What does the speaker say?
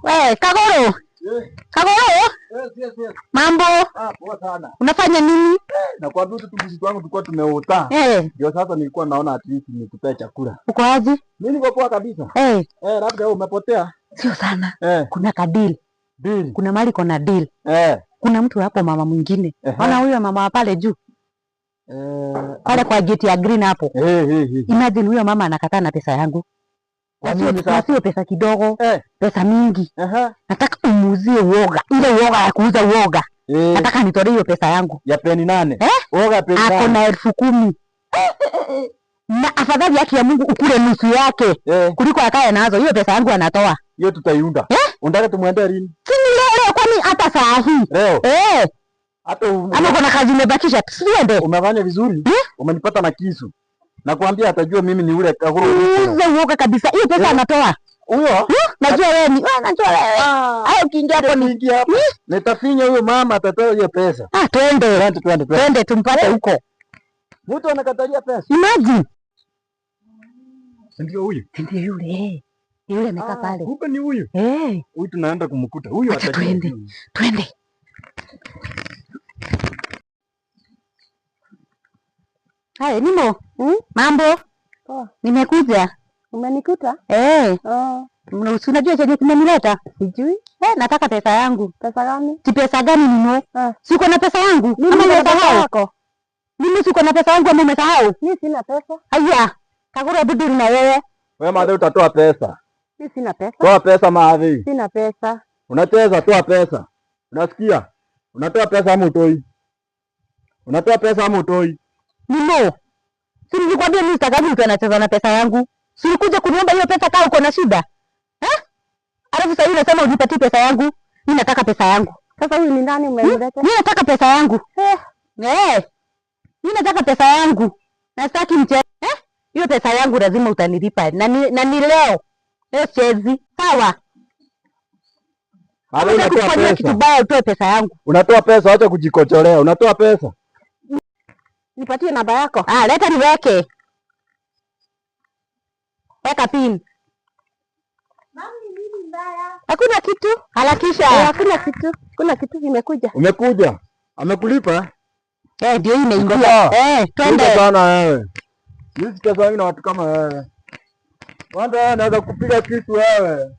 We, Kagoro. Yes. Kagoro? Yes. Mambo? Poa sana. Unafanya nini? Na kwa vitu mzizi wangu tulikuwa tumeota. Ndio sasa nilikuwa naona at least nikupea chakula. Uko aje? Mimi niko poa kabisa. Labda wewe umepotea. Sio sana. Kuna Deal. Kuna mali kuna deal. Kuna mtu hapo mama mwingine. Ona huyo mama pale juu. Pale kwa gate ya green hapo. Imagine huyo mama anakataa na pesa yangu. Sio pesa kidogo, pesa mingi. Nataka umuuzie uoga. Ile uoga ya kuuza uoga. Nataka nitolee hiyo pesa yangu. Ya peni 8. Uoga peni 8. Ako na 10,000. Na afadhali yake ya Mungu ukule nusu yake kuliko akae nazo. Hiyo pesa yangu anatoa. Hiyo tutaiunda. Unataka tumuende lini? Si leo, kwani hata saa hii. Leo. Hata ama kuna kazi imebakisha. Tusiende. Umefanya vizuri. Umenipata na kisu. Nakwambia atajua mimi ni ule Kagoro. Hizo uoga kabisa. Hiyo pesa anatoa. Huyo? Najua wewe ni. Najua wewe. Hayo kiingia hapo ni. Nitafinya huyo mama atatoa hiyo pesa. Twende tumpate huko. Mtu anakatalia pesa. Imagine. Ndio huyu. Ndio yule. Yule amekaa pale. Huko ni huyu. Huyu tunaenda kumkuta. Huyu atajua. Twende. Hai, Nimo. Mambo? Nimekuja. Umenikuta? Unajua chenye kimenileta? Sijui. Nataka pesa yangu. Pesa gani? Si pesa gani Nimo? Siko na pesa yangu. Mimi Ama na pesa yako. Mimi siko na pesa yangu ama umesahau? Mimi sina pesa. Haya. Kagura bidii na wewe. Wewe madhe utatoa pesa. Mimi sina pesa. Toa pesa madhe. Sina pesa. Unacheza, toa pesa. Unasikia? Unatoa pesa ama utoi? Unatoa pesa ama utoi? Nimo. Si nilikwambia mimi sitaki mtu anacheza na pesa yangu. Si ulikuja kuniomba hiyo pesa kama uko na shida? Alafu sasa unasema unipatie pesa yangu. Mimi nataka pesa yangu. Sasa huyu ni nani umemleta? Mimi nataka pesa yangu. Mimi nataka pesa yangu. Na sitaki mchezo. Hiyo pesa yangu lazima utanilipa. Na ni leo. Leo chezi. Sawa? Unatoa pesa. Kitu baya utoe pesa yangu. Unatoa pesa, acha kujikocholea. Unatoa pesa. Nipatie namba yako. Leta niweke. Weka pin. Mami, nini mbaya? Hakuna kitu. Harakisha. Hakuna kitu. Kuna kitu kimekuja. Umekuja. Amekulipa? Ndio hii imeingia. Twende. Sana wewe. Hizi pesa hizi na watu kama wewe. Wanda naweza kupiga kitu wewe.